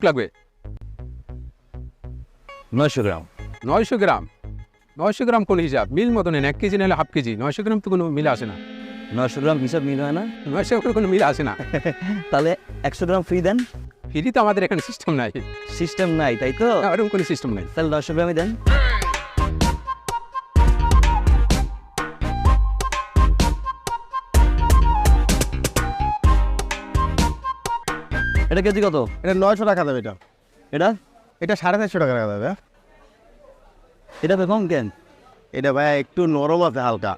লাগবে? 900 গ্রাম। 900 গ্রাম? 900 গ্রাম কোন হিসাব? মিল মতো নেন, 1 কেজি নাহলে হাফ কেজি। 900 গ্রাম তো কোনো মিল আসে না। 900 গ্রাম হিসাব মিল হয় না? 900 গ্রাম কোনো মিল আসে না। তাহলে 100 গ্রাম ফ্রি দেন। ফ্রি তো আমাদের এখানে সিস্টেম নাই। সিস্টেম নাই তাই তো? এরকম কোনো সিস্টেম নাই। তাহলে 900 গ্রামই দেন। এটা কেজি কত? এটা 900 টাকা দেবে। এটা এটা 450 টাকা দেবে। এটা তো কম কেন? এটা ভাই একটু নরম আছে হালকা।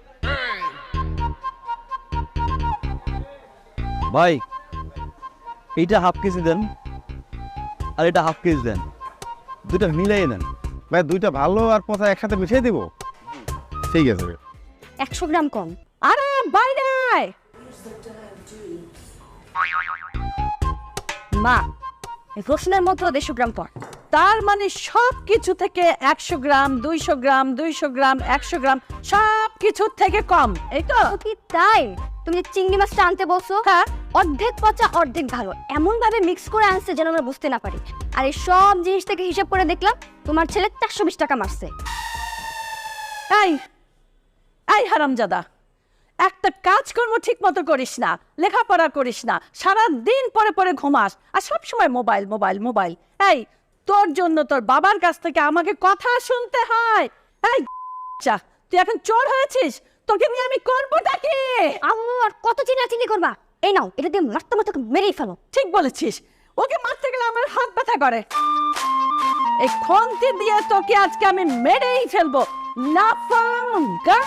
ভাই এইটা হাফ কেজি দেন আর এটা হাফ কেজি দেন, দুটো মিলাই দেন। ভাই দুইটা ভালো আর পচা একসাথে মিশিয়ে দিব। ঠিক আছে 100 গ্রাম কম। আরে বাইরে আয়। মা, এই রসুনের মতো 150 গ্রাম পর। তার মানে সব কিছু থেকে 100 গ্রাম 200 গ্রাম 200 গ্রাম 100 গ্রাম সব কিছুর থেকে কম, এই তো? ও কি তাই? তুমি যে চিংড়ি মাছটা আনতে বলছো, হ্যাঁ। অর্ধেক পচা অর্ধেক ভালো এমন ভাবে মিক্স করে আনছে যেন আমরা বুঝতে না পারি। আর এই সব জিনিস থেকে হিসাব করে দেখলাম তোমার ছেলে 420 টাকা মারছে। এই এই হারামজাদা, একটা কাজকর্ম ঠিক মতো করিস না, লেখাপড়া করিস না, সারা দিন পরে পরে ঘুমাস আর সব সময় মোবাইল মোবাইল মোবাইল। এই তোর জন্য তোর বাবার কাছ থেকে আমাকে কথা শুনতে হয়। এই চা, তুই এখন চোর হয়েছিস, তোকে নিয়ে আমি করবোটা কি? আম্মু আর কত চিনাচিনি করবা? এই নাও, এটা দিয়ে মারতে মারতে ওকে মেরেই ফেলো। ঠিক বলেছিস, ওকে মারতে গেলে আমার হাত ব্যথা করে। এই খন্তি দিয়ে তোকে আজকে আমি মেরেই ফেলবো। লাফাম গা